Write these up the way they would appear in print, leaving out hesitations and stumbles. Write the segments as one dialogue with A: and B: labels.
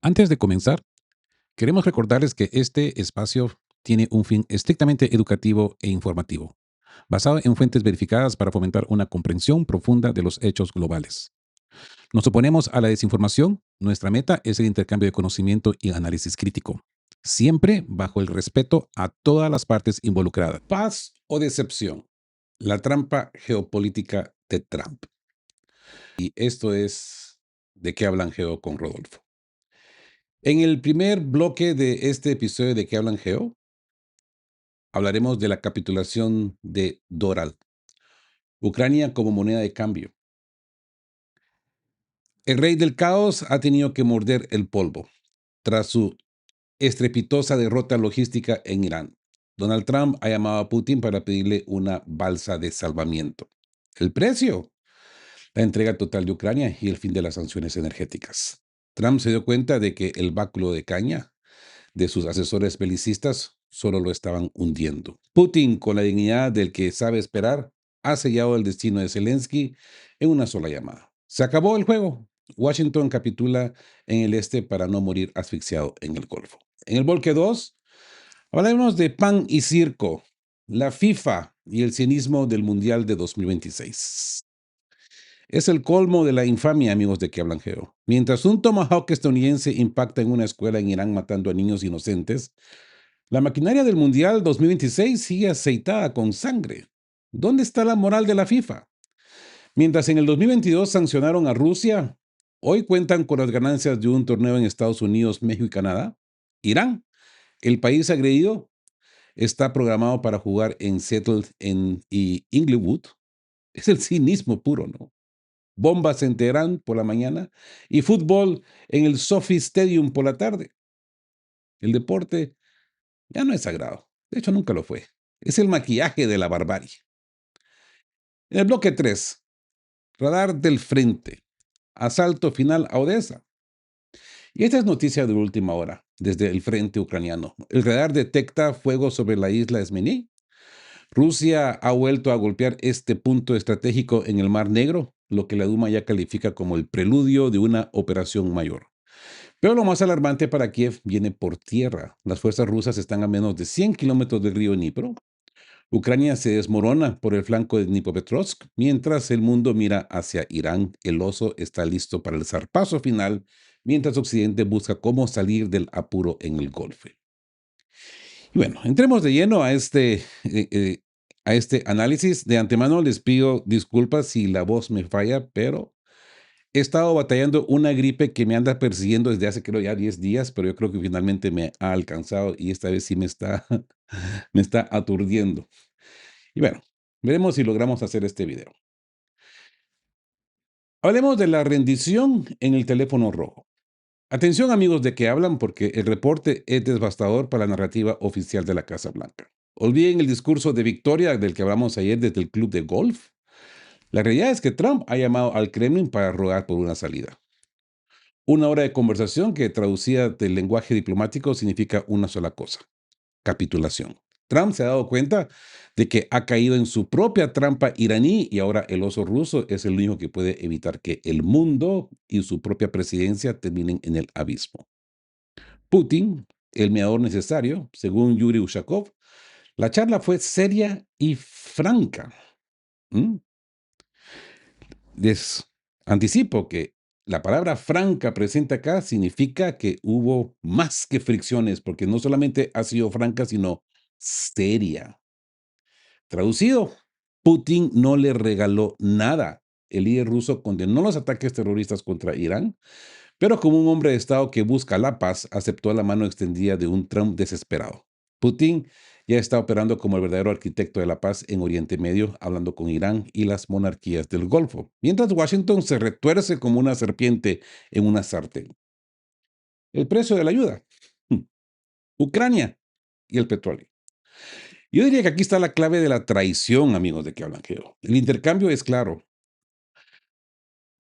A: Antes de comenzar, queremos recordarles que este espacio tiene un fin estrictamente educativo e informativo, basado en fuentes verificadas para fomentar una comprensión profunda de los hechos globales. Nos oponemos a la desinformación. Nuestra meta es el intercambio de conocimiento y análisis crítico, siempre bajo el respeto a todas las partes involucradas. Paz o decepción. La trampa geopolítica de Trump. Y esto es de qué hablan Geo con Rodolfo. En el primer bloque de este episodio de qué hablan Geo, hablaremos de la capitulación de Doral, Ucrania como moneda de cambio. El rey del caos ha tenido que morder el polvo tras su estrepitosa derrota logística en Irán. Donald Trump ha llamado a Putin para pedirle una balsa de salvamiento. El precio, la entrega total de Ucrania y el fin de las sanciones energéticas. Trump se dio cuenta de que el báculo de caña de sus asesores belicistas solo lo estaban hundiendo. Putin, con la dignidad del que sabe esperar, ha sellado el destino de Zelensky en una sola llamada. Se acabó el juego. Washington capitula en el este para no morir asfixiado en el Golfo. En el bloque 2, hablaremos de pan y circo, la FIFA y el cinismo del Mundial de 2026. Es el colmo de la infamia, amigos de que hablan Geo. Mientras un tomahawk estadounidense impacta en una escuela en Irán matando a niños inocentes, la maquinaria del Mundial 2026 sigue aceitada con sangre. ¿Dónde está la moral de la FIFA? Mientras en el 2022 sancionaron a Rusia, hoy cuentan con las ganancias de un torneo en Estados Unidos, México y Canadá. Irán, el país agredido, está programado para jugar en Seattle y Inglewood. Es el cinismo puro, ¿no? Bombas en Teherán por la mañana y fútbol en el Sophie Stadium por la tarde. El deporte ya no es sagrado. De hecho, nunca lo fue. Es el maquillaje de la barbarie. En el bloque 3, radar del frente. Asalto final a Odessa. Y esta es noticia de última hora, desde el frente ucraniano. El radar detecta fuego sobre la isla Esmení. Rusia ha vuelto a golpear este punto estratégico en el Mar Negro, lo que la Duma ya califica como el preludio de una operación mayor. Pero lo más alarmante para Kiev viene por tierra. Las fuerzas rusas están a menos de 100 kilómetros del río Dnipro. Ucrania se desmorona por el flanco de Dnipropetrovsk, mientras el mundo mira hacia Irán. El oso está listo para el zarpazo final, mientras Occidente busca cómo salir del apuro en el Golfo. Y bueno, entremos de lleno a este análisis. De antemano les pido disculpas si la voz me falla, pero he estado batallando una gripe que me anda persiguiendo desde hace creo ya 10 días, pero yo creo que finalmente me ha alcanzado y esta vez sí me está, me está aturdiendo. Y bueno, veremos si logramos hacer este video. Hablemos de la rendición en el teléfono rojo. Atención amigos de que hablan porque el reporte es devastador para la narrativa oficial de la Casa Blanca. Olviden el discurso de victoria del que hablamos ayer desde el club de golf. La realidad es que Trump ha llamado al Kremlin para rogar por una salida. Una hora de conversación que traducida del lenguaje diplomático significa una sola cosa: capitulación. Trump se ha dado cuenta de que ha caído en su propia trampa iraní y ahora el oso ruso es el único que puede evitar que el mundo y su propia presidencia terminen en el abismo. Putin, el mediador necesario, según Yuri Ushakov, la charla fue seria y franca. ¿Mm? Les anticipo que la palabra franca presente acá significa que hubo más que fricciones, porque no solamente ha sido franca, sino seria. Traducido, Putin no le regaló nada. El líder ruso condenó los ataques terroristas contra Irán, pero como un hombre de Estado que busca la paz, aceptó la mano extendida de un Trump desesperado. Putin ya está operando como el verdadero arquitecto de la paz en Oriente Medio, hablando con Irán y las monarquías del Golfo, mientras Washington se retuerce como una serpiente en una sartén. El precio de la ayuda: Ucrania y el petróleo. Yo diría que aquí está la clave de la traición, amigos de que hablan Geo. El intercambio es claro.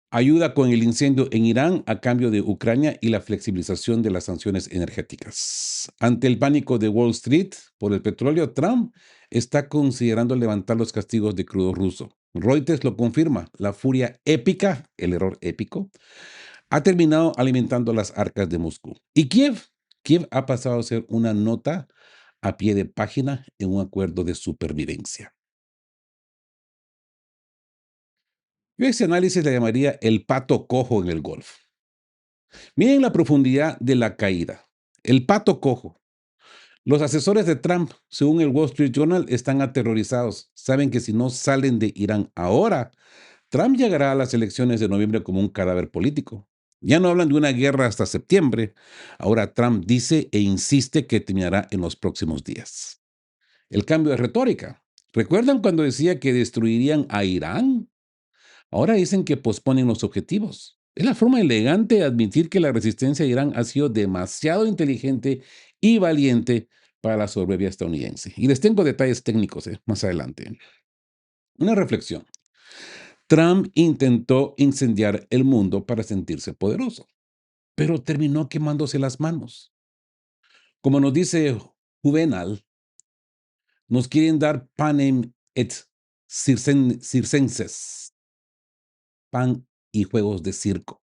A: Ayuda con el incendio en Irán a cambio de Ucrania y la flexibilización de las sanciones energéticas. Ante el pánico de Wall Street por el petróleo, Trump está considerando levantar los castigos de crudo ruso. Reuters lo confirma. La furia épica, el error épico, ha terminado alimentando las arcas de Moscú. ¿Y Kiev? Kiev ha pasado a ser una nota a pie de página en un acuerdo de supervivencia. Yo ese análisis le llamaría el pato cojo en el golf. Miren la profundidad de la caída. El pato cojo. Los asesores de Trump, según el Wall Street Journal, están aterrorizados. Saben que si no salen de Irán ahora, Trump llegará a las elecciones de noviembre como un cadáver político. Ya no hablan de una guerra hasta septiembre. Ahora Trump dice e insiste que terminará en los próximos días. El cambio de retórica. ¿Recuerdan cuando decía que destruirían a Irán? Ahora dicen que posponen los objetivos. Es la forma elegante de admitir que la resistencia de Irán ha sido demasiado inteligente y valiente para la soberbia estadounidense. Y les tengo detalles técnicos más adelante. Una reflexión. Trump intentó incendiar el mundo para sentirse poderoso, pero terminó quemándose las manos. Como nos dice Juvenal, nos quieren dar panem et circenses, pan y juegos de circo.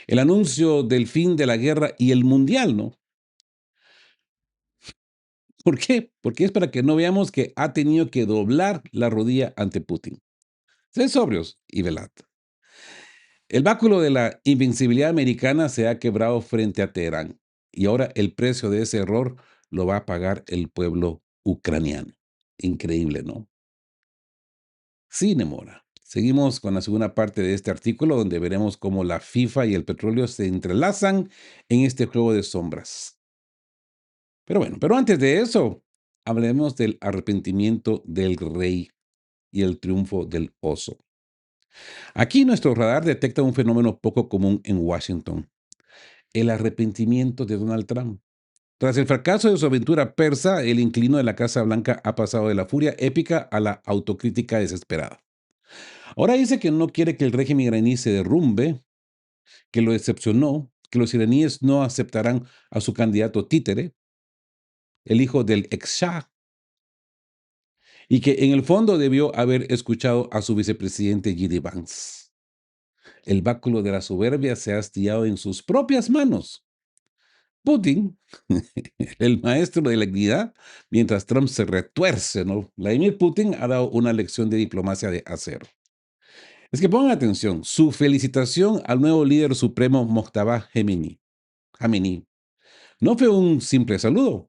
A: El anuncio del fin de la guerra y el mundial, ¿no? ¿Por qué? Porque es para que no veamos que ha tenido que doblar la rodilla ante Putin. Sed sobrios y velad. El báculo de la invencibilidad americana se ha quebrado frente a Teherán y ahora el precio de ese error lo va a pagar el pueblo ucraniano. Increíble, ¿no? Sí, Nemora. Seguimos con la segunda parte de este artículo donde veremos cómo la FIFA y el petróleo se entrelazan en este juego de sombras. Pero bueno, pero antes de eso, hablemos del arrepentimiento del rey y el triunfo del oso. Aquí nuestro radar detecta un fenómeno poco común en Washington, el arrepentimiento de Donald Trump. Tras el fracaso de su aventura persa, el inquilino de la Casa Blanca ha pasado de la furia épica a la autocrítica desesperada. Ahora dice que no quiere que el régimen iraní se derrumbe, que lo decepcionó, que los iraníes no aceptarán a su candidato títere, el hijo del ex Shah, y que en el fondo debió haber escuchado a su vicepresidente J.D. Vance. El báculo de la soberbia se ha astillado en sus propias manos. Putin, el maestro de la dignidad, mientras Trump se retuerce, ¿no? Vladimir Putin ha dado una lección de diplomacia de acero. Es que pongan atención, su felicitación al nuevo líder supremo Mojtaba Khamenei no fue un simple saludo,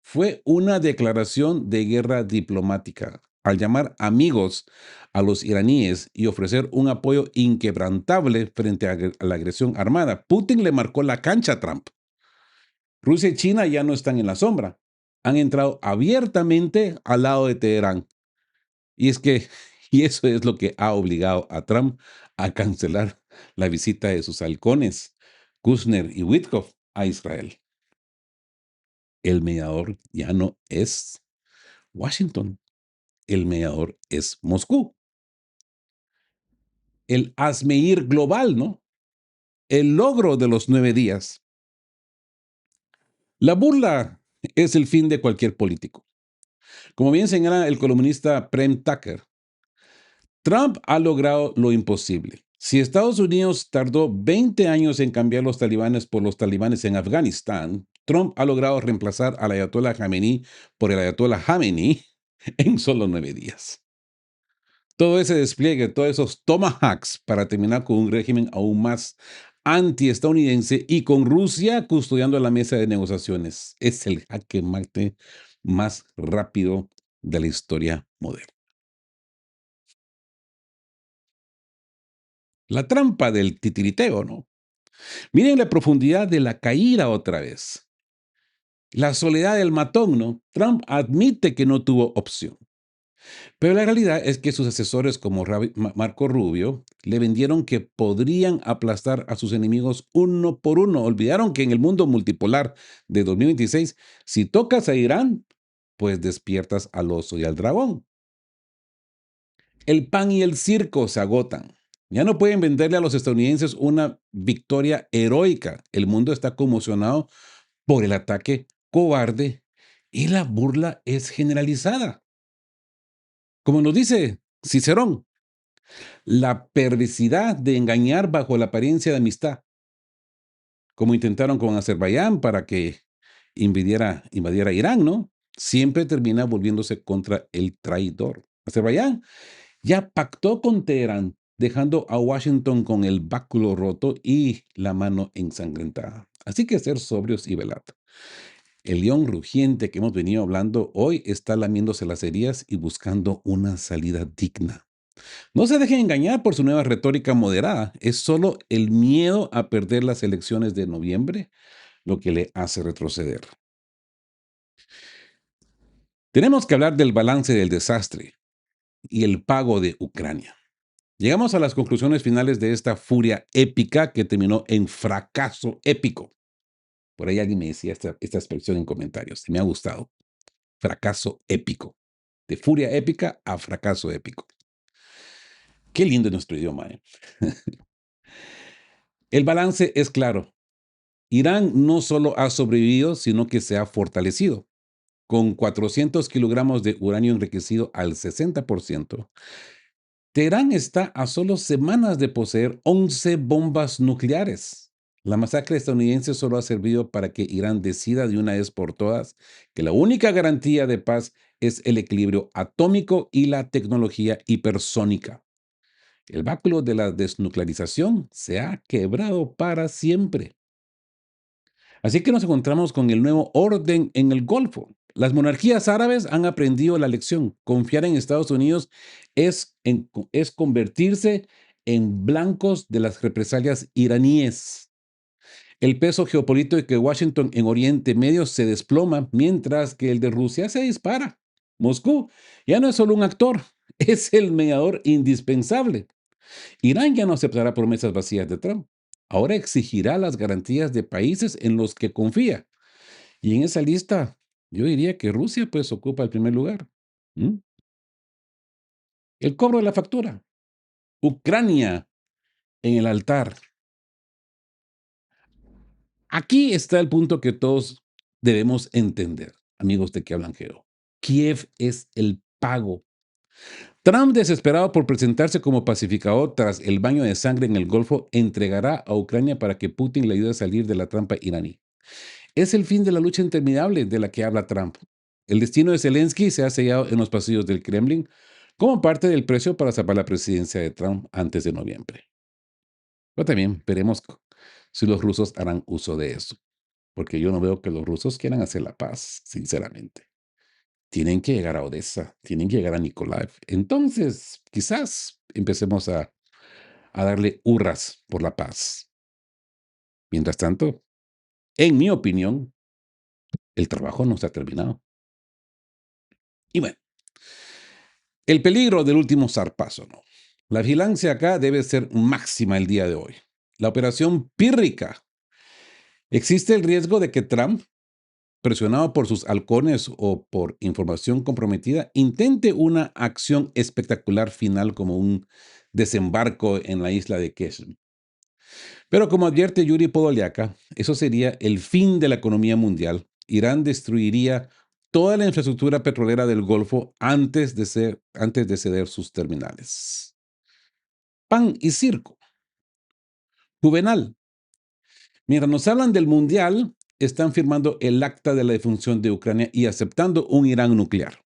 A: fue una declaración de guerra diplomática al llamar amigos a los iraníes y ofrecer un apoyo inquebrantable frente a la agresión armada. Putin le marcó la cancha a Trump. Rusia y China ya no están en la sombra. Han entrado abiertamente al lado de Teherán. Y es que, y eso es lo que ha obligado a Trump a cancelar la visita de sus halcones, Kushner y Witkoff, a Israel. El mediador ya no es Washington, el mediador es Moscú. El hazmeir global, ¿no? El logro de los 9 días. La burla es el fin de cualquier político. Como bien señala el columnista Prem Tucker, Trump ha logrado lo imposible. Si Estados Unidos tardó 20 años en cambiar los talibanes por los talibanes en Afganistán, Trump ha logrado reemplazar al ayatollah Khamenei por el ayatollah Khamenei en solo 9 días. Todo ese despliegue, todos esos tomahawks para terminar con un régimen aún más anti-estadounidense y con Rusia custodiando la mesa de negociaciones. Es el jaque mate más rápido de la historia moderna. La trampa del titiriteo, ¿no? Miren la profundidad de la caída otra vez. La soledad del matón, ¿no? Trump admite que no tuvo opción. Pero la realidad es que sus asesores como Marco Rubio le vendieron que podrían aplastar a sus enemigos uno por uno. Olvidaron que en el mundo multipolar de 2026, si tocas a Irán, pues despiertas al oso y al dragón. El pan y el circo se agotan. Ya no pueden venderle a los estadounidenses una victoria heroica. El mundo está conmocionado por el ataque cobarde y la burla es generalizada. Como nos dice Cicerón, La perversidad de engañar bajo la apariencia de amistad, como intentaron con Azerbaiyán para que invadiera Irán, ¿no? Siempre termina volviéndose contra el traidor. Azerbaiyán ya pactó con Teherán, dejando a Washington con el báculo roto y la mano ensangrentada. Así que ser sobrios y velad. El león rugiente que hemos venido hablando hoy está lamiéndose las heridas y buscando una salida digna. No se dejen engañar por su nueva retórica moderada. Es solo el miedo a perder las elecciones de noviembre lo que le hace retroceder. Tenemos que hablar del balance del desastre y el pago de Ucrania. Llegamos a las conclusiones finales de esta furia épica que terminó en fracaso épico. Por ahí alguien me decía esta expresión en comentarios. Me ha gustado. Fracaso épico. De furia épica a fracaso épico. Qué lindo es nuestro idioma, ¿eh? El balance es claro. Irán no solo ha sobrevivido, sino que se ha fortalecido. Con 400 kilogramos de uranio enriquecido al 60%, Teherán está a solo semanas de poseer 11 bombas nucleares. La masacre estadounidense solo ha servido para que Irán decida de una vez por todas que la única garantía de paz es el equilibrio atómico y la tecnología hipersónica. El báculo de la desnuclearización se ha quebrado para siempre. Así que nos encontramos con el nuevo orden en el Golfo. Las monarquías árabes han aprendido la lección. Confiar en Estados Unidos es convertirse en blancos de las represalias iraníes. El peso geopolítico de Washington en Oriente Medio se desploma, mientras que el de Rusia se dispara. Moscú ya no es solo un actor, es el mediador indispensable. Irán ya no aceptará promesas vacías de Trump. Ahora exigirá las garantías de países en los que confía. Y en esa lista, yo diría que Rusia pues ocupa el primer lugar. ¿Mm? El cobro de la factura. Ucrania en el altar. Aquí está el punto que todos debemos entender, amigos de que hablan Geo. Kiev es el pago. Trump, desesperado por presentarse como pacificador tras el baño de sangre en el Golfo, entregará a Ucrania para que Putin le ayude a salir de la trampa iraní. Es el fin de la lucha interminable de la que habla Trump. El destino de Zelensky se ha sellado en los pasillos del Kremlin como parte del precio para salvar la presidencia de Trump antes de noviembre. Pero también veremos si los rusos harán uso de eso, porque yo no veo que los rusos quieran hacer la paz, sinceramente. Tienen que llegar a Odessa, tienen que llegar a Nikolaev. Entonces, quizás empecemos a darle hurras por la paz. Mientras tanto, en mi opinión, el trabajo no se ha terminado. Y bueno, el peligro del último zarpazo, ¿no? La vigilancia acá debe ser máxima el día de hoy. La operación pírrica. Existe el riesgo de que Trump, presionado por sus halcones o por información comprometida, intente una acción espectacular final como un desembarco en la isla de Keshem. Pero como advierte Yuri Podolyak, eso sería el fin de la economía mundial. Irán destruiría toda la infraestructura petrolera del Golfo antes de ceder sus terminales. Pan y circo. Juvenal. Mientras nos hablan del mundial, están firmando el acta de la defunción de Ucrania y aceptando un Irán nuclear.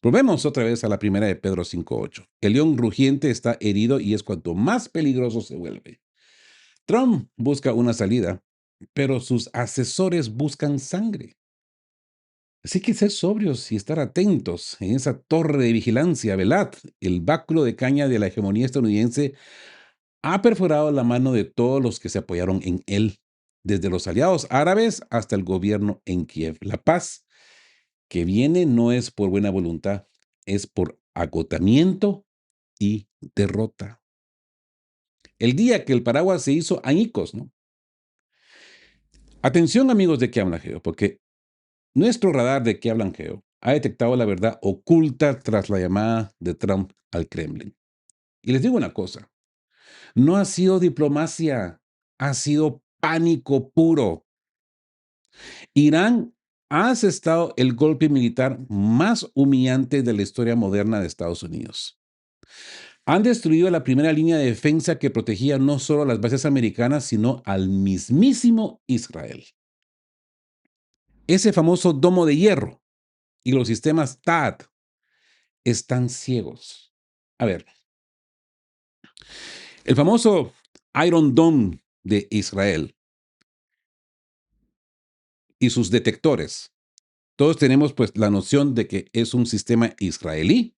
A: Volvemos otra vez a la primera de Pedro 5:8. El león rugiente está herido y es cuanto más peligroso se vuelve. Trump busca una salida, pero sus asesores buscan sangre. Así que ser sobrios y estar atentos en esa torre de vigilancia, velad. El báculo de caña de la hegemonía estadounidense ha perforado la mano de todos los que se apoyaron en él, desde los aliados árabes hasta el gobierno en Kiev. La paz que viene no es por buena voluntad, es por agotamiento y derrota. El día que el paraguas se hizo añicos, ¿no? Atención, amigos de Que Hablan Geo, porque nuestro radar de Que Hablan Geo ha detectado la verdad oculta tras la llamada de Trump al Kremlin. Y les digo una cosa, no ha sido diplomacia, ha sido pánico puro. Irán ha asestado el golpe militar más humillante de la historia moderna de Estados Unidos. Han destruido la primera línea de defensa que protegía no solo a las bases americanas, sino al mismísimo Israel. Ese famoso domo de hierro y los sistemas THAAD están ciegos. A ver, el famoso Iron Dome de Israel y sus detectores. Todos tenemos pues la noción de que es un sistema israelí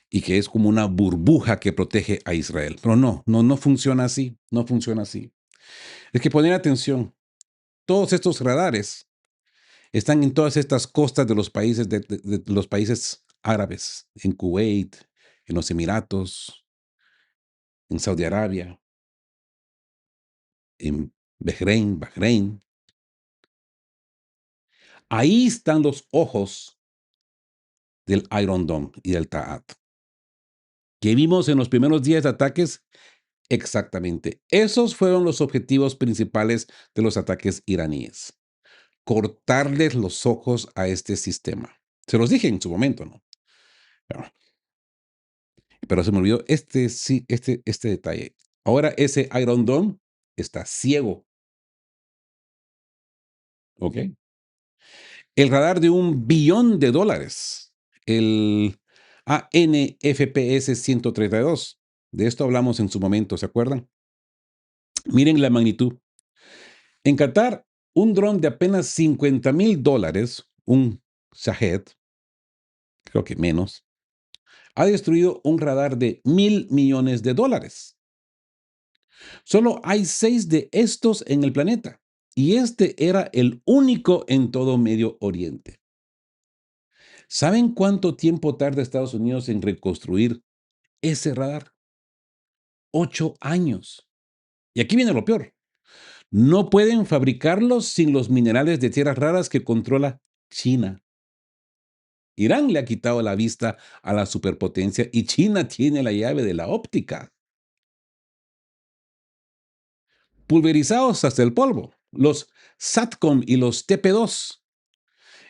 A: y que es como una burbuja que protege a Israel. Pero no funciona así, no funciona así. Es que poner atención, todos estos radares están en todas estas costas de los países, de los países árabes, en Kuwait, en los Emiratos, en Saudi Arabia, en Bahrein. Ahí están los ojos del Iron Dome y del Ta'at. Que vimos en los primeros días de ataques. Exactamente. Esos fueron los objetivos principales de los ataques iraníes. Cortarles los ojos a este sistema. Se los dije en su momento, ¿no? Pero, pero se me olvidó sí, este detalle. Ahora ese Iron Dome está ciego, ¿ok? El radar de $1 billón, el ANFPS 132. De esto hablamos en su momento, ¿se acuerdan? Miren la magnitud. En Qatar, un dron de apenas $50,000, un Shahed, creo que menos, ha destruido un radar de $1,000 millones. Solo hay 6 de estos en el planeta, y este era el único en todo Medio Oriente. ¿Saben cuánto tiempo tarda Estados Unidos en reconstruir ese radar? 8 años. Y aquí viene lo peor. No pueden fabricarlos sin los minerales de tierras raras que controla China. Irán le ha quitado la vista a la superpotencia y China tiene la llave de la óptica. Pulverizados hasta el polvo. Los SATCOM y los TP2.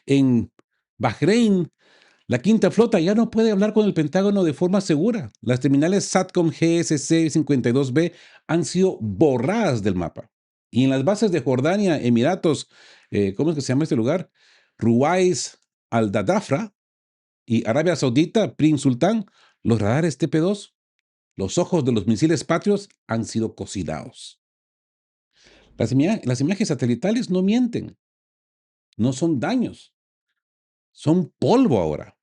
A: En Bahrein, la quinta flota ya no puede hablar con el Pentágono de forma segura. Las terminales SATCOM GSC-52B han sido borradas del mapa. Y en las bases de Jordania, Emiratos, ¿cómo es que se llama este lugar? Ruwais al-Dadafra y Arabia Saudita, Prince Sultán, los radares TP2, los ojos de los misiles patrios han sido cocinados. Las imágenes satelitales no mienten, no son daños, son polvo ahora.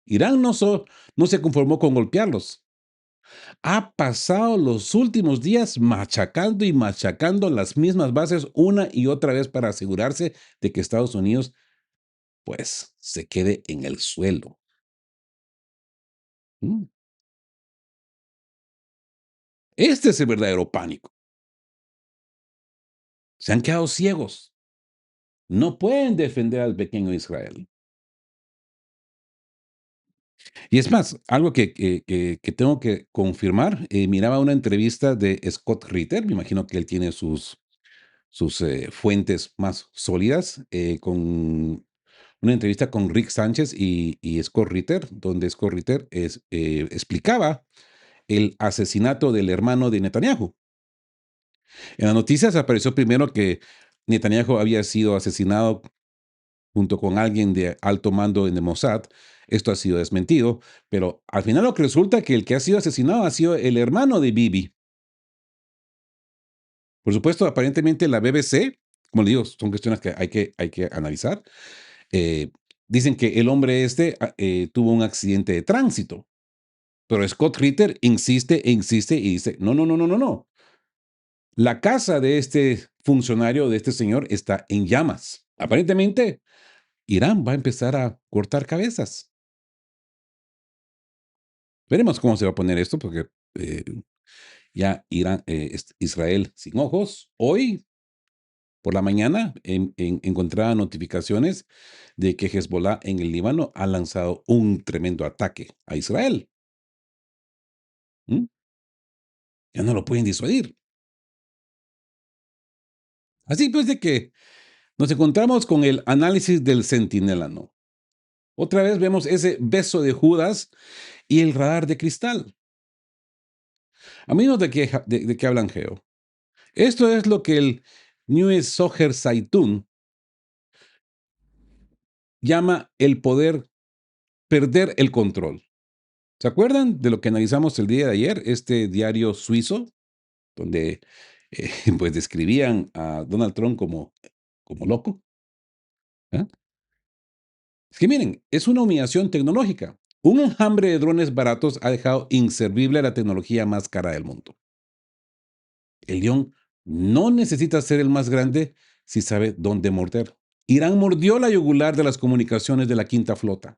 A: Irán no se conformó con golpearlos. Ha pasado los últimos días machacando y machacando las mismas bases una y otra vez para asegurarse de que Estados Unidos, pues, se quede en el suelo. Mm. Este es el verdadero pánico. Se han quedado ciegos. No pueden defender al pequeño Israel. Y es más, algo que tengo que confirmar, miraba una entrevista de Scott Ritter, me imagino que él tiene sus fuentes más sólidas, con una entrevista con Rick Sánchez y Scott Ritter, donde Scott Ritter explicaba el asesinato del hermano de Netanyahu. En las noticias apareció primero que Netanyahu había sido asesinado junto con alguien de alto mando en el Mossad. Esto ha sido desmentido, pero al final lo que resulta que el que ha sido asesinado ha sido el hermano de Bibi. Por supuesto, aparentemente la BBC, como le digo, son cuestiones que hay que analizar. eh, Dicen que el hombre tuvo un accidente de tránsito, pero Scott Ritter insiste e insiste y dice, no. La casa de este funcionario, de este señor, está en llamas. Aparentemente, Irán va a empezar a cortar cabezas. Veremos cómo se va a poner esto, porque ya Israel sin ojos. Hoy, por la mañana, encontraba notificaciones de que Hezbollah en el Líbano ha lanzado un tremendo ataque a Israel. ¿Mm? Ya no lo pueden disuadir. Así pues de que nos encontramos con el análisis del centinela, ¿no? Otra vez vemos ese beso de Judas y el radar de cristal. Amigos de qué hablan Geo. Esto es lo que el Neue Socher Zeitung llama el poder perder el control. ¿Se acuerdan de lo que analizamos el día de ayer? Este diario suizo, donde pues describían a Donald Trump como loco. ¿Ah? Es que miren, es una humillación tecnológica. Un enjambre de drones baratos ha dejado inservible la tecnología más cara del mundo. El león no necesita ser el más grande si sabe dónde morder. Irán mordió la yugular de las comunicaciones de la Quinta Flota.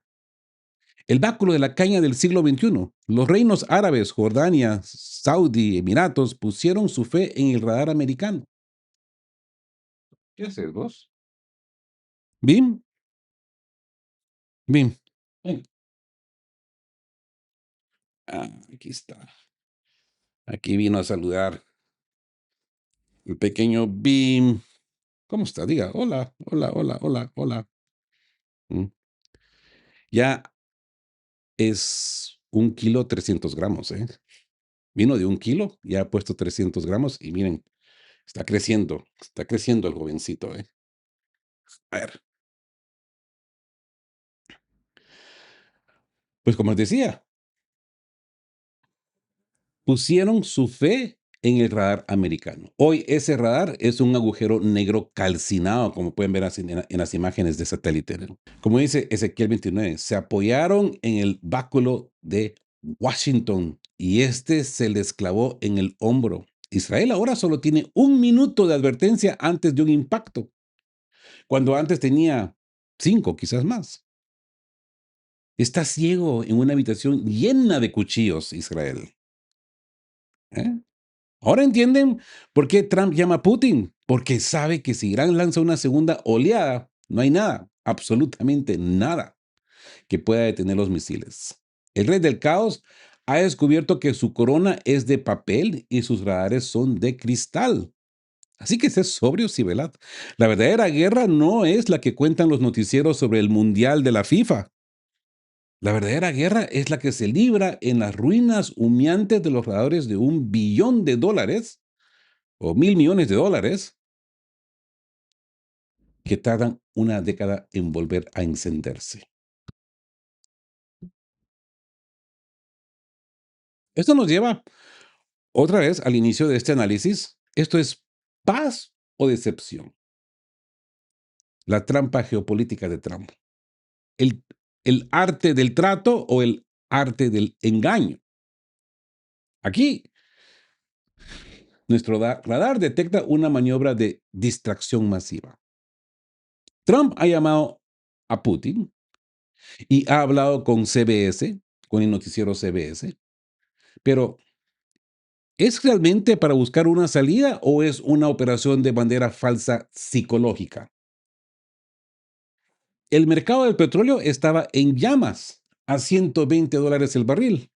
A: El báculo de la caña del siglo XXI. Los reinos árabes, Jordania, Saudi, Emiratos pusieron su fe en el radar americano. ¿Qué haces vos? Bim, bim. Ven. Ah, aquí está. Aquí vino a saludar el pequeño Bim. ¿Cómo está? Diga, hola, hola, hola, hola, hola. Mm. Ya es 1 kilo 300 gramos, ¿eh? Vino de 1 kilo, ya ha puesto 300 gramos y miren, está creciendo el jovencito, ¿eh? A ver, pues como les decía, pusieron su fe en el radar americano. Hoy ese radar es un agujero negro calcinado, como pueden ver así en las imágenes de satélite, ¿no? Como dice Ezequiel 29, se apoyaron en el báculo de Washington y este se les clavó en el hombro. Israel ahora solo tiene 1 minuto de advertencia antes de un impacto, cuando antes tenía 5, quizás más. Está ciego en una habitación llena de cuchillos, Israel. ¿Eh? Ahora entienden por qué Trump llama a Putin, porque sabe que si Irán lanza una segunda oleada, no hay nada, absolutamente nada, que pueda detener los misiles. El rey del caos ha descubierto que su corona es de papel y sus radares son de cristal. Así que sé sobrios y velad. La verdadera guerra no es la que cuentan los noticieros sobre el Mundial de la FIFA. La verdadera guerra es la que se libra en las ruinas humeantes de los radares de $1 billón o 1.000 millones de dólares que tardan una década en volver a encenderse. Esto nos lleva otra vez al inicio de este análisis. Esto es paz o decepción. La trampa geopolítica de Trump. El, el arte del trato o el arte del engaño. Aquí, nuestro radar detecta una maniobra de distracción masiva. Trump ha llamado a Putin y ha hablado con CBS, con el noticiero CBS, pero ¿es realmente para buscar una salida o es una operación de bandera falsa psicológica? El mercado del petróleo estaba en llamas a $120 el barril,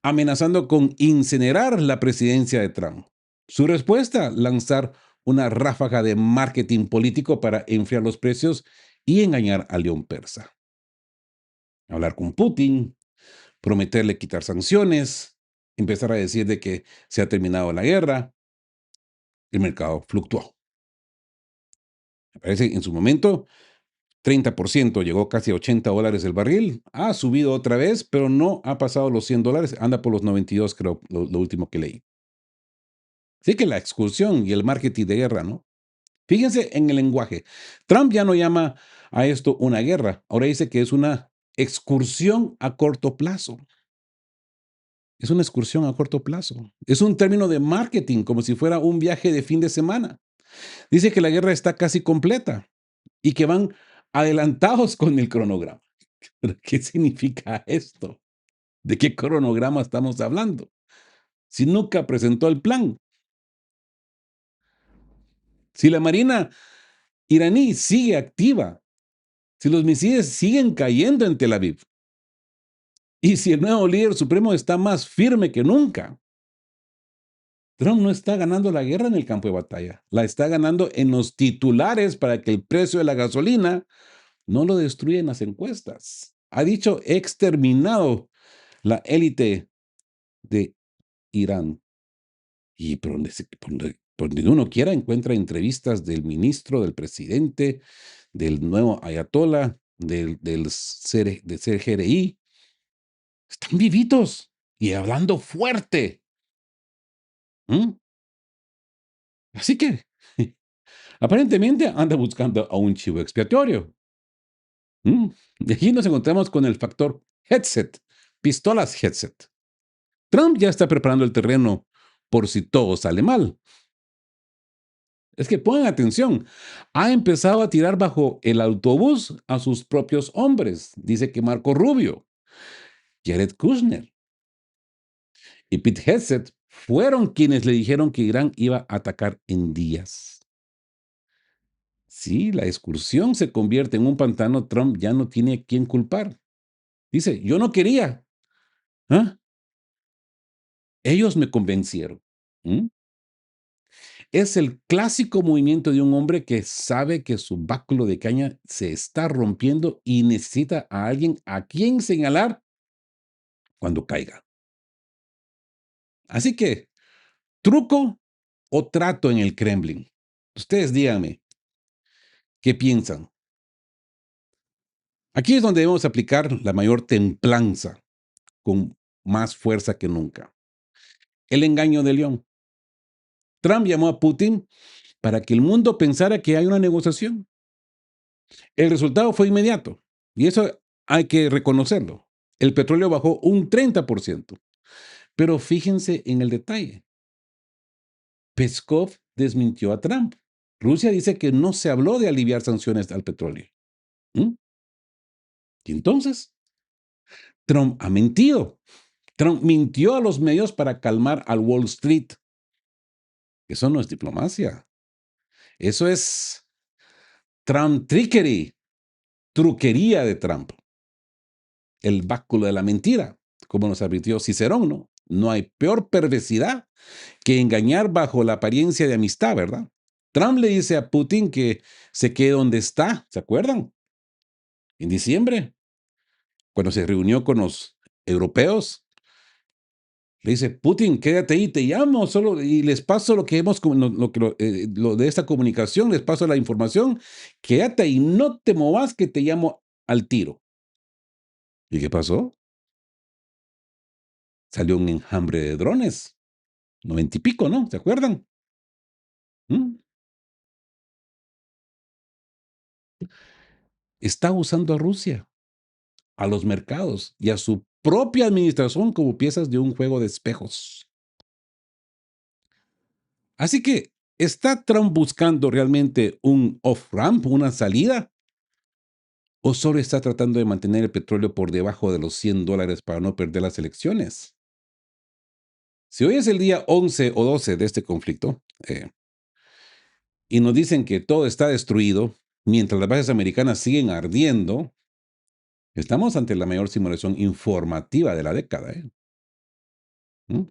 A: amenazando con incinerar la presidencia de Trump. Su respuesta, lanzar una ráfaga de marketing político para enfriar los precios y engañar al león persa. Hablar con Putin, prometerle quitar sanciones, empezar a decir de que se ha terminado la guerra. El mercado fluctuó. Parece en su momento 30%, llegó casi a $80 el barril, ha subido otra vez, pero no ha pasado los $100, anda por los 92, creo, lo último que leí. Así que la excursión y el marketing de guerra, ¿no? Fíjense en el lenguaje. Trump ya no llama a esto una guerra, ahora dice que es una excursión a corto plazo. Es una excursión a corto plazo. Es un término de marketing, como si fuera un viaje de fin de semana. Dice que la guerra está casi completa y que van adelantados con el cronograma. ¿Pero qué significa esto? ¿De qué cronograma estamos hablando? Si nunca presentó el plan. Si la Marina iraní sigue activa, si los misiles siguen cayendo en Tel Aviv y si el nuevo líder supremo está más firme que nunca, Trump no está ganando la guerra en el campo de batalla, la está ganando en los titulares para que el precio de la gasolina no lo destruyen las encuestas. Ha dicho, he exterminado la élite de Irán. Y por donde uno quiera encuentra entrevistas del ministro, del presidente, del nuevo ayatollah, del CGRI. Están vivitos y hablando fuerte. ¿Mm? Así que, aparentemente anda buscando a un chivo expiatorio. ¿Mm? Y aquí nos encontramos con el factor headset, pistolas headset. Trump ya está preparando el terreno por si todo sale mal. Es que pongan atención, ha empezado a tirar bajo el autobús a sus propios hombres, dice que Marco Rubio, Jared Kushner y Pete Hegseth fueron quienes le dijeron que Irán iba a atacar en días. Si la excursión se convierte en un pantano, Trump ya no tiene a quién culpar. Dice, yo no quería. ¿Ah? Ellos me convencieron. ¿Mm? Es el clásico movimiento de un hombre que sabe que su báculo de caña se está rompiendo y necesita a alguien a quien señalar cuando caiga. Así que, ¿truco o trato en el Kremlin? Ustedes díganme, ¿qué piensan? Aquí es donde debemos aplicar la mayor templanza con más fuerza que nunca. El engaño de León. Trump llamó a Putin para que el mundo pensara que hay una negociación. El resultado fue inmediato y eso hay que reconocerlo. El petróleo bajó un 30%. Pero fíjense en el detalle. Peskov desmintió a Trump. Rusia dice que no se habló de aliviar sanciones al petróleo. ¿Mm? Y entonces, Trump ha mentido. Trump mintió a los medios para calmar al Wall Street. Eso no es diplomacia. Eso es Trump trickery, truquería de Trump. El báculo de la mentira, como nos advirtió Cicerón, ¿no? No hay peor perversidad que engañar bajo la apariencia de amistad, ¿verdad? Trump le dice a Putin que se quede donde está, ¿se acuerdan? En diciembre, cuando se reunió con los europeos, le dice, Putin, quédate ahí, te llamo solo y les paso lo que lo de esta comunicación, les paso la información, quédate ahí, no te movas que te llamo al tiro. ¿Y qué pasó? Salió un enjambre de drones, 90 y pico, ¿no? ¿Se acuerdan? ¿Mm? Está usando a Rusia, a los mercados y a su propia administración como piezas de un juego de espejos. Así que, ¿está Trump buscando realmente un off-ramp, una salida? ¿O solo está tratando de mantener el petróleo por debajo de los $100 para no perder las elecciones? Si hoy es el día 11 o 12 de este conflicto, y nos dicen que todo está destruido, mientras las bases americanas siguen ardiendo, estamos ante la mayor simulación informativa de la década. ¿Mm?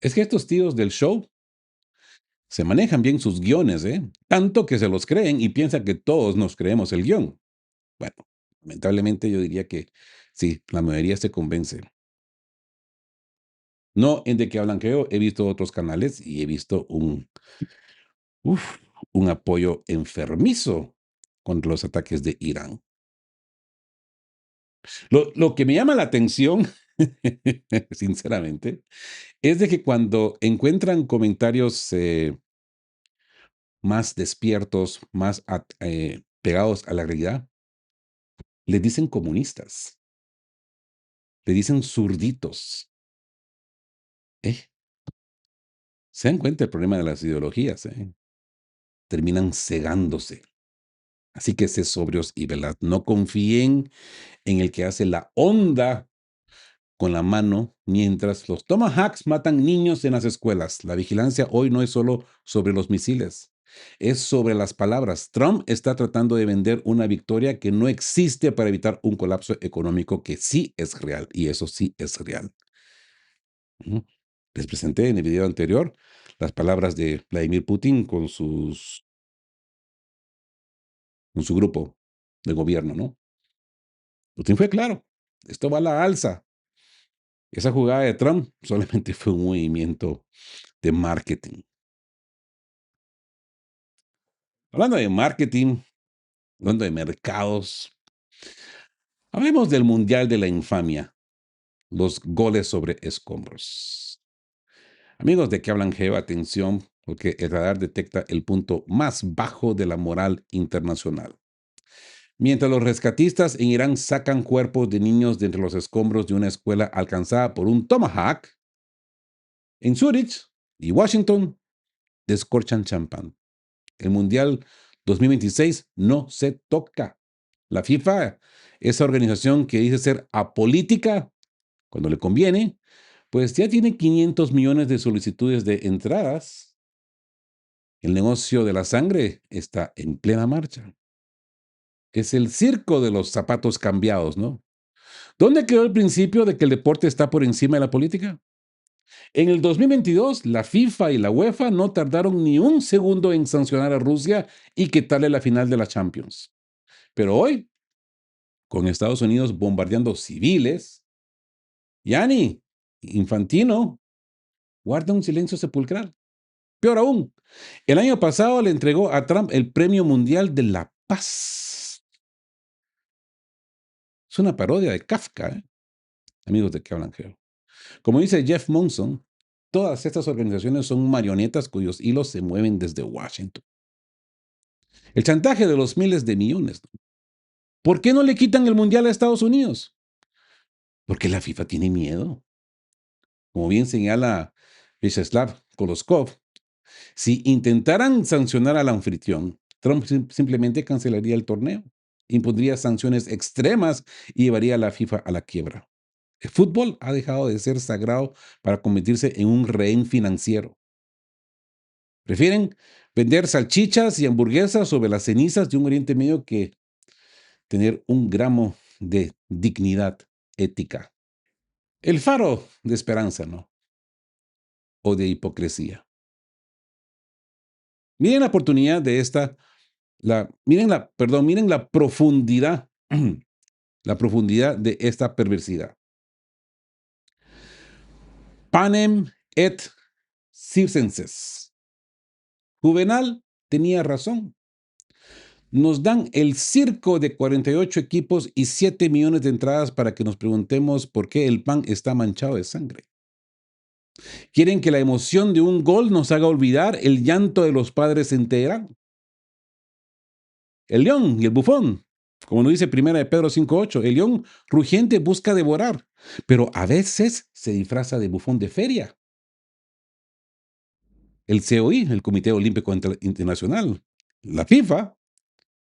A: Es que estos tíos del show se manejan bien sus guiones, tanto que se los creen y piensan que todos nos creemos el guión. Bueno, lamentablemente yo diría que sí, la mayoría se convence. No en de qué hablan creo, he visto otros canales y he visto uf, un apoyo enfermizo contra los ataques de Irán. Lo que me llama la atención, sinceramente, es de que cuando encuentran comentarios más despiertos, más pegados a la realidad, les dicen comunistas, le dicen zurditos. ¿Eh? ¿Se dan cuenta el problema de las ideologías? Terminan cegándose. Así que sé sobrios y velad. No confíen en el que hace la onda con la mano mientras los tomahawks matan niños en las escuelas. La vigilancia hoy no es solo sobre los misiles, es sobre las palabras. Trump está tratando de vender una victoria que no existe para evitar un colapso económico que sí es real, y eso sí es real. Ujú. Les presenté en el video anterior las palabras de Vladimir Putin con sus con su grupo de gobierno, ¿no? Putin fue claro, esto va a la alza. Esa jugada de Trump solamente fue un movimiento de marketing. Hablando de marketing, hablando de mercados, hablemos del Mundial de la Infamia, los goles sobre escombros. Amigos de que hablan Geo, atención, porque el radar detecta el punto más bajo de la moral internacional. Mientras los rescatistas en Irán sacan cuerpos de niños de entre los escombros de una escuela alcanzada por un Tomahawk, en Zurich y Washington descorchan champán. El Mundial 2026 no se toca. La FIFA, esa organización que dice ser apolítica cuando le conviene, pues ya tiene 500 millones de solicitudes de entradas. El negocio de la sangre está en plena marcha. Es el circo de los zapatos cambiados, ¿no? ¿Dónde quedó el principio de que el deporte está por encima de la política? En el 2022, la FIFA y la UEFA no tardaron ni un segundo en sancionar a Rusia y quitarle la final de la Champions. Pero hoy, con Estados Unidos bombardeando civiles, Gianni Infantino guarda un silencio sepulcral. Peor aún, el año pasado le entregó a Trump el Premio Mundial de la Paz. Es una parodia de Kafka, ¿eh? Amigos de qué hablan, Geo. Como dice Jeff Monson, todas estas organizaciones son marionetas cuyos hilos se mueven desde Washington. El chantaje de los miles de millones, ¿no? ¿Por qué no le quitan el Mundial a Estados Unidos? Porque la FIFA tiene miedo. Como bien señala Vyacheslav Koloskov, si intentaran sancionar al anfitrión, Trump simplemente cancelaría el torneo, impondría sanciones extremas y llevaría a la FIFA a la quiebra. El fútbol ha dejado de ser sagrado para convertirse en un rehén financiero. Prefieren vender salchichas y hamburguesas sobre las cenizas de un Oriente Medio que tener un gramo de dignidad ética. El faro de esperanza, ¿no? O de hipocresía. Miren la oportunidad de esta, miren la profundidad, la profundidad de esta perversidad. Panem et circenses. Juvenal tenía razón. Nos dan el circo de 48 equipos y 7 millones de entradas para que nos preguntemos por qué el pan está manchado de sangre. Quieren que la emoción de un gol nos haga olvidar el llanto de los padres en Teherán. El león y el bufón, como nos dice Primera de Pedro 5:8, el león rugiente busca devorar, pero a veces se disfraza de bufón de feria. El COI, el Comité Olímpico Internacional, la FIFA,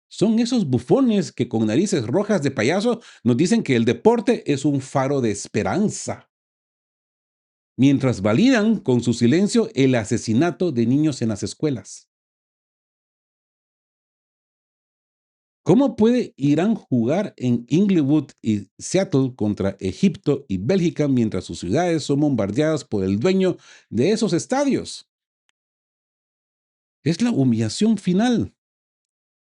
A: son esos bufones que con narices rojas de payaso nos dicen que el deporte es un faro de esperanza, mientras validan con su silencio el asesinato de niños en las escuelas. ¿Cómo puede Irán jugar en Inglewood y Seattle contra Egipto y Bélgica mientras sus ciudades son bombardeadas por el dueño de esos estadios? Es la humillación final.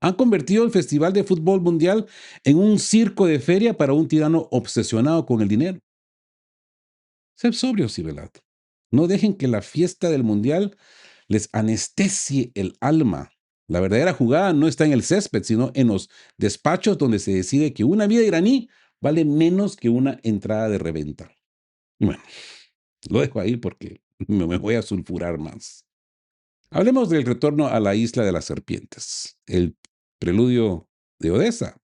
A: Han convertido el Festival de Fútbol Mundial en un circo de feria para un tirano obsesionado con el dinero. Sed sobrios y velad. No dejen que la fiesta del Mundial les anestesie el alma. La verdadera jugada no está en el césped, sino en los despachos donde se decide que una vida iraní vale menos que una entrada de reventa. Bueno, lo dejo ahí porque me voy a sulfurar más. Hablemos del retorno a la isla de las serpientes, el preludio de Odessa.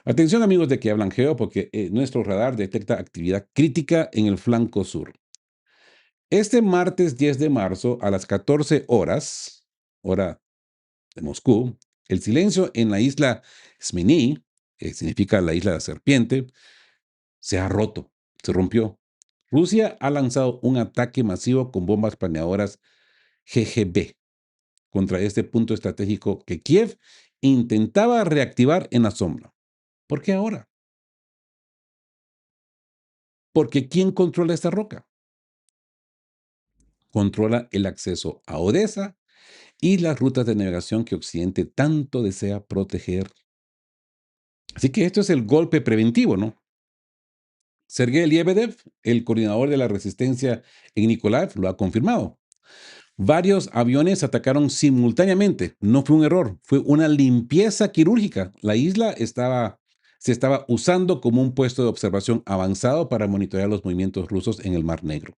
A: Atención amigos de que hablan Geo, porque nuestro radar detecta actividad crítica en el flanco sur. Este martes 10 de marzo a las 14 horas, hora de Moscú, el silencio en la isla Sminy, que significa la isla de la serpiente, se ha roto, se rompió. Rusia ha lanzado un ataque masivo con bombas planeadoras GGB contra este punto estratégico que Kiev intentaba reactivar en la sombra. ¿Por qué ahora? Porque ¿quién controla esta roca? Controla el acceso a Odessa y las rutas de navegación que Occidente tanto desea proteger. Así que esto es el golpe preventivo, ¿no? Sergei Lebedev, el coordinador de la resistencia en Nikolaev, lo ha confirmado. Varios aviones atacaron simultáneamente. No fue un error, fue una limpieza quirúrgica. La isla se estaba usando como un puesto de observación avanzado para monitorear los movimientos rusos en el Mar Negro.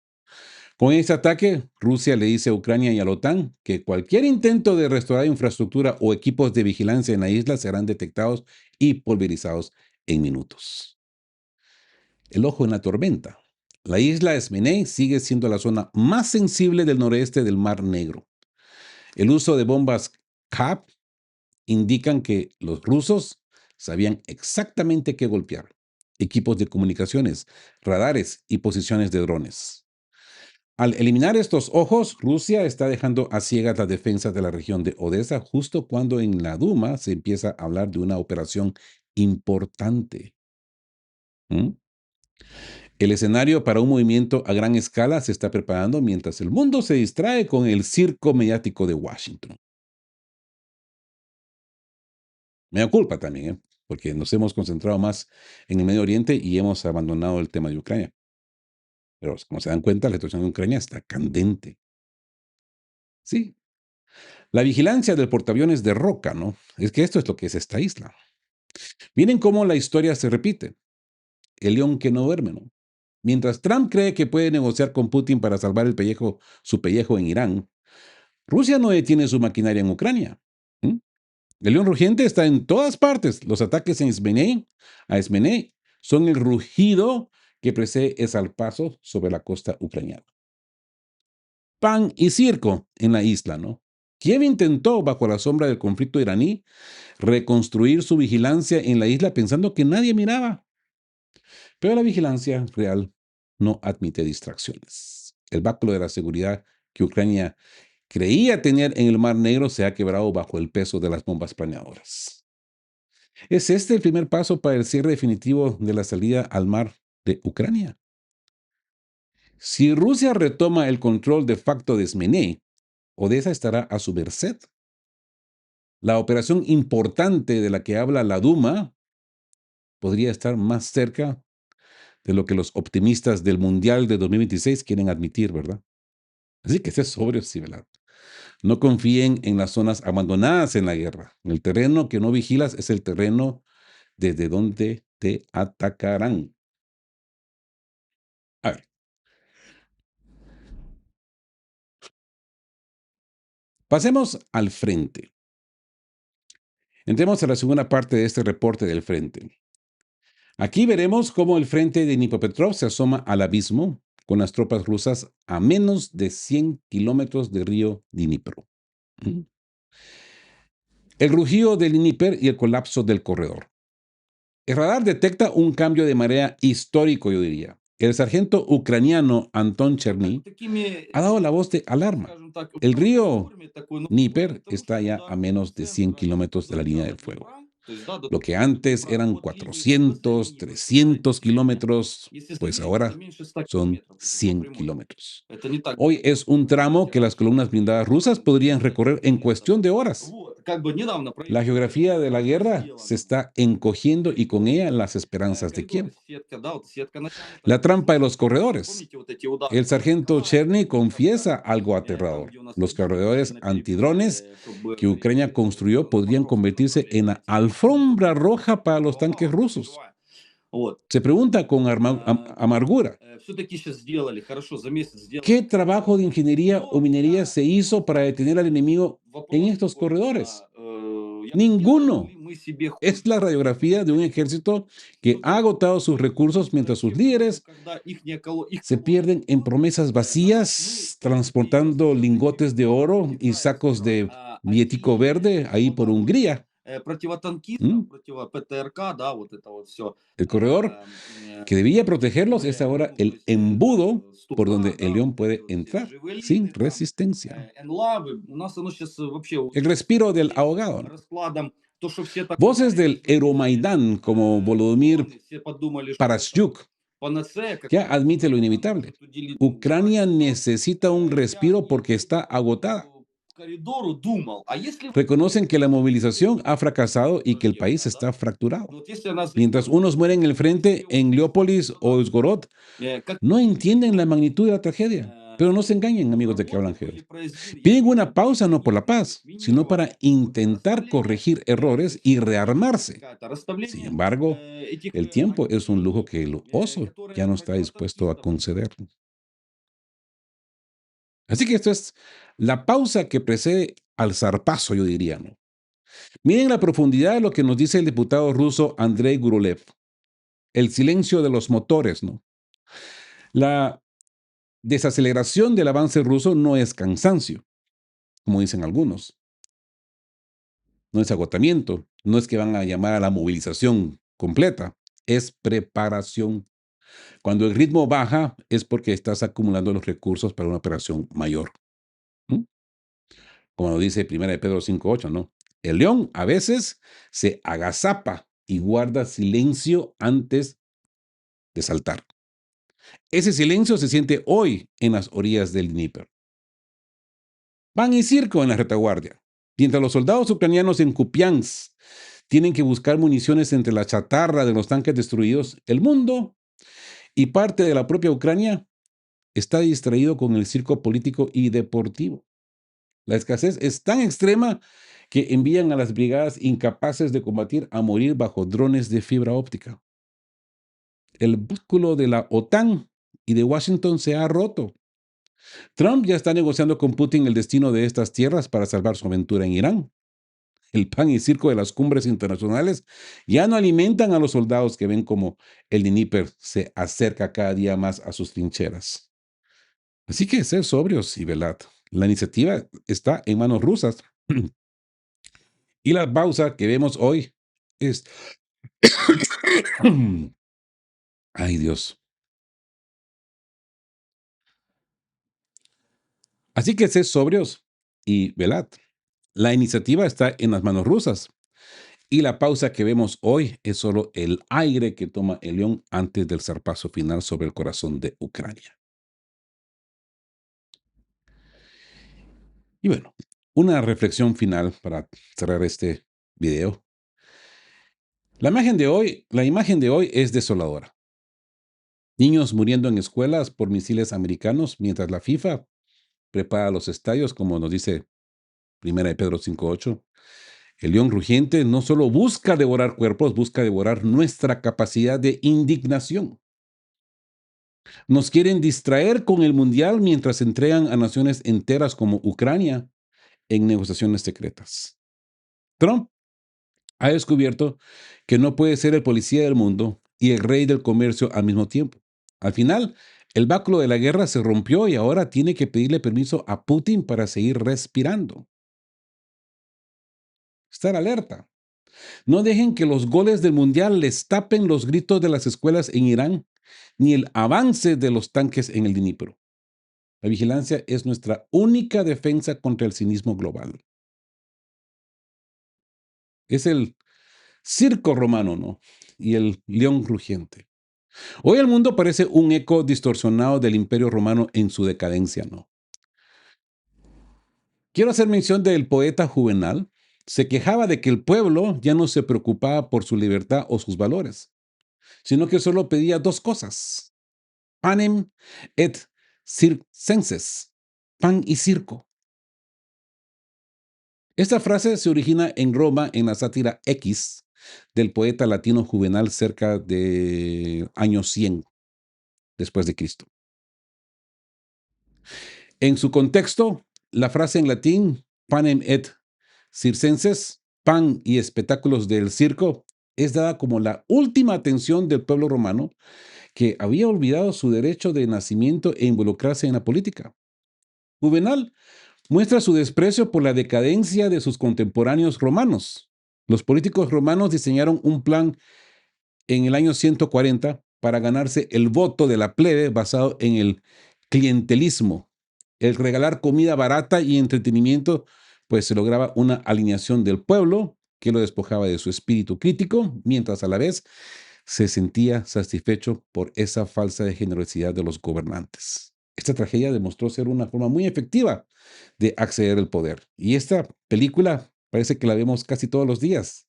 A: Con este ataque, Rusia le dice a Ucrania y a la OTAN que cualquier intento de restaurar infraestructura o equipos de vigilancia en la isla serán detectados y pulverizados en minutos. El ojo en la tormenta. La isla Esmenei sigue siendo la zona más sensible del noreste del Mar Negro. El uso de bombas CAP indican que los rusos sabían exactamente qué golpear. Equipos de comunicaciones, radares y posiciones de drones. Al eliminar estos ojos, Rusia está dejando a ciegas las defensas de la región de Odessa justo cuando en la Duma se empieza a hablar de una operación importante. ¿Mm? El escenario para un movimiento a gran escala se está preparando mientras el mundo se distrae con el circo mediático de Washington. Me da culpa también, porque nos hemos concentrado más en el Medio Oriente y hemos abandonado el tema de Ucrania. Pero como se dan cuenta, la situación en Ucrania está candente. Sí, la vigilancia del portaaviones de Roca, ¿no? Es que esto es lo que es esta isla. Miren cómo la historia se repite. El león que no duerme, ¿no? Mientras Trump cree que puede negociar con Putin para salvar su pellejo en Irán, Rusia no detiene su maquinaria en Ucrania. ¿Mm? El león rugiente está en todas partes. Los ataques a Esmenei, son el rugido que precede el zarpazo sobre la costa ucraniana. Pan y circo en la isla, ¿no? Kiev intentó, bajo la sombra del conflicto iraní, reconstruir su vigilancia en la isla pensando que nadie miraba. Pero la vigilancia real no admite distracciones. El báculo de la seguridad que Ucrania creía tener en el Mar Negro se ha quebrado bajo el peso de las bombas planeadoras. ¿Es este el primer paso para el cierre definitivo de la salida al mar de Ucrania? Si Rusia retoma el control de facto de Smenei, Odessa estará a su merced. La operación importante de la que habla la Duma podría estar más cerca de lo que los optimistas del Mundial de 2026 quieren admitir, ¿verdad? Así que esté sobrio, sí, ¿verdad? No confíen en las zonas abandonadas en la guerra. El terreno que no vigilas es el terreno desde donde te atacarán. A ver, pasemos al frente. Entremos a la segunda parte de este reporte del frente. Aquí veremos cómo el frente de Dnipropetrovsk se asoma al abismo con las tropas rusas a menos de 100 kilómetros del río Dnipro. ¿Mm? El rugido del Dnieper y el colapso del corredor. El radar detecta un cambio de marea histórico, yo diría. El sargento ucraniano Anton Cherny ha dado la voz de alarma. El río Dnieper está ya a menos de 100 kilómetros de la línea del fuego. Lo que antes eran 400, 300 kilómetros, pues ahora son 100 kilómetros. Hoy es un tramo que las columnas blindadas rusas podrían recorrer en cuestión de horas. La geografía de la guerra se está encogiendo y con ella las esperanzas de Kiev. La trampa de los corredores. El sargento Cherny confiesa algo aterrador. Los corredores antidrones que Ucrania construyó podrían convertirse en la alfombra roja para los tanques rusos. Se pregunta con amargura, ¿qué trabajo de ingeniería o minería se hizo para detener al enemigo en estos corredores? Ninguno. Es la radiografía de un ejército que ha agotado sus recursos mientras sus líderes se pierden en promesas vacías, transportando lingotes de oro y sacos de billetico verde ahí por Hungría. ¿Mm? El corredor que debía protegerlos es ahora el embudo por donde el león puede entrar sin resistencia. El respiro del ahogado, ¿no? Voces del Euromaidán como Volodymyr Parasyuk ya admite lo inevitable. Ucrania necesita un respiro porque está agotada.
B: коридору думал, а если вот
A: Reconocen que la movilización ha
B: будет
A: fracasado y que el país
B: успешно, да?
A: está fracturado.
B: Вот если она
A: Mientras
B: зайдет
A: unos mueren en el
B: в
A: frente
B: регион,
A: en Leópolis o Uzhgorod, no
B: какие
A: entienden la magnitud de la tragedia. Pero no se engañen, amigos de que
B: работы
A: hablan
B: были
A: Gel.
B: произведены, я
A: Piden
B: имею в
A: una
B: виду
A: pausa no por la
B: механизмы,
A: paz, sino para
B: минирование, вот
A: intentar
B: расставление
A: corregir errores y
B: этих линий,
A: rearmarse.
B: какая-то
A: Sin
B: расставление
A: embargo,
B: этих
A: el tiempo es un lujo
B: антилиний,
A: que el oso ya
B: которые
A: no está dispuesto a
B: противотанкистам
A: conceder. Así que esto es la pausa que precede al zarpazo, yo diría, ¿no? Miren la profundidad de lo que nos dice el diputado ruso Andrei Gurulev. El silencio de los motores, ¿no? La desaceleración del avance ruso no es cansancio, como dicen algunos, no es agotamiento, no es que van a llamar a la movilización completa, es preparación. Cuando el ritmo baja es porque estás acumulando los recursos para una operación mayor. ¿Mm? Como lo dice 1 de Pedro 5:8, ¿no? El león a veces se agazapa y guarda silencio antes de saltar. Ese silencio se siente hoy en las orillas del Dnieper. Pan y circo en la retaguardia. Mientras los soldados ucranianos en Kupiansk tienen que buscar municiones entre la chatarra de los tanques destruidos, el mundo y parte de la propia Ucrania está distraído con el circo político y deportivo. La escasez es tan extrema que envían a las brigadas incapaces de combatir a morir bajo drones de fibra óptica. El músculo de la OTAN y de Washington se ha roto. Trump ya está negociando con Putin el destino de estas tierras para salvar su aventura en Irán. El pan y circo de las cumbres internacionales ya no alimentan a los soldados que ven como el Dnieper se acerca cada día más a sus trincheras. Así que ser sobrios y velad. La iniciativa está en manos rusas. Y la pausa que vemos hoy es... Ay Dios. Así que sed sobrios y velad. La iniciativa está en las manos rusas. Y la pausa que vemos hoy es solo el aire que toma el león antes del zarpazo final sobre el corazón de Ucrania. Y bueno, una reflexión final para cerrar este video. La imagen de hoy es desoladora. Niños muriendo en escuelas por misiles americanos mientras la FIFA prepara los estadios, como nos dice 1 de Pedro 5:8. El león rugiente no solo busca devorar cuerpos, busca devorar nuestra capacidad de indignación. Nos quieren distraer con el mundial mientras entregan a naciones enteras como Ucrania en negociaciones secretas. Trump ha descubierto que no puede ser el policía del mundo y el rey del comercio al mismo tiempo. Al final, el báculo de la guerra se rompió y ahora tiene que pedirle permiso a Putin para seguir respirando. Estar alerta. No dejen que los goles del mundial les tapen los gritos de las escuelas en Irán, ni el avance de los tanques en el Dnipro. La vigilancia es nuestra única defensa contra el cinismo global. Es el circo romano, ¿no? Y el león rugiente. Hoy el mundo parece un eco distorsionado del imperio romano en su decadencia, ¿no? Quiero hacer mención del poeta Juvenal. Se quejaba de que el pueblo ya no se preocupaba por su libertad o sus valores, sino que solo pedía dos cosas: panem et circenses, pan y circo. Esta frase se origina en Roma en la sátira X del poeta latino Juvenal cerca de año 100 después de Cristo. En su contexto, la frase en latín panem et circenses, pan y espectáculos del circo, es dada como la última atención del pueblo romano que había olvidado su derecho de nacimiento e involucrarse en la política. Juvenal muestra su desprecio por la decadencia de sus contemporáneos romanos. Los políticos romanos diseñaron un plan en el año 140 para ganarse el voto de la plebe basado en el clientelismo. El regalar comida barata y entretenimiento, pues se lograba una alineación del pueblo que lo despojaba de su espíritu crítico, mientras a la vez se sentía satisfecho por esa falsa generosidad de los gobernantes. Esta tragedia demostró ser una forma muy efectiva de acceder al poder. Y esta película parece que la vemos casi todos los días,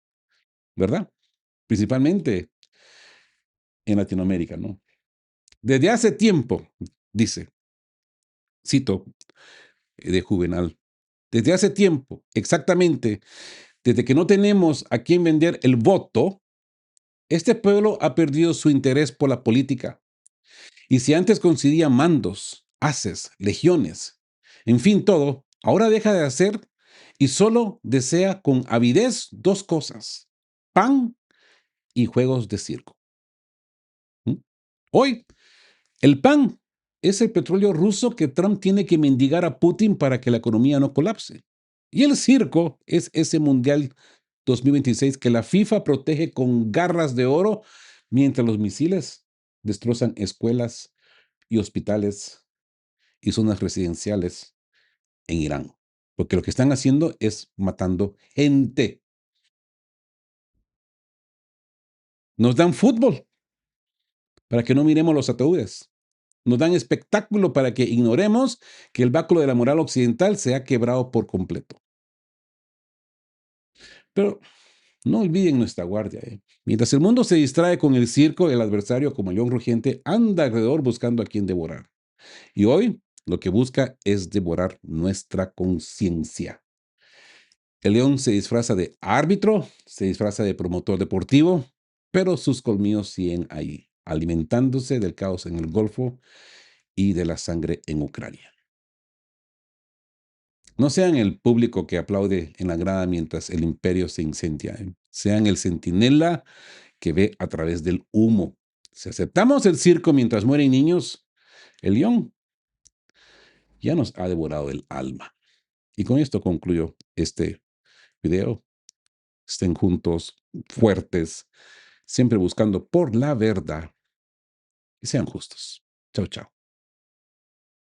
A: ¿verdad? Principalmente en Latinoamérica, ¿no? Desde hace tiempo, dice, cito de Juvenal, desde hace tiempo, exactamente, desde que no tenemos a quién vender el voto, este pueblo ha perdido su interés por la política. Y si antes concedía mandos, haces, legiones, en fin, todo, ahora deja de hacer y solo desea con avidez dos cosas: pan y juegos de circo. ¿Mm? Hoy, el pan es el petróleo ruso que Trump tiene que mendigar a Putin para que la economía no colapse. Y el circo es ese Mundial 2026 que la FIFA protege con garras de oro mientras los misiles destrozan escuelas y hospitales y zonas residenciales en Irán. Porque lo que están haciendo es matando gente. Nos dan fútbol para que no miremos los ataúdes. Nos dan espectáculo para que ignoremos que el báculo de la moral occidental se ha quebrado por completo. Pero no olviden nuestra guardia. Mientras el mundo se distrae con el circo, el adversario como león rugiente anda alrededor buscando a quien devorar. Y hoy lo que busca es devorar nuestra conciencia. El león se disfraza de árbitro, se disfraza de promotor deportivo, pero sus colmillos siguen ahí, alimentándose del caos en el Golfo y de la sangre en Ucrania. No sean el público que aplaude en la grada mientras el imperio se incendia. Sean el centinela que ve a través del humo. Si aceptamos el circo mientras mueren niños, el león ya nos ha devorado el alma. Y con esto concluyo este video. Estén juntos, fuertes, siempre buscando por la verdad y sean justos. Chao, chao.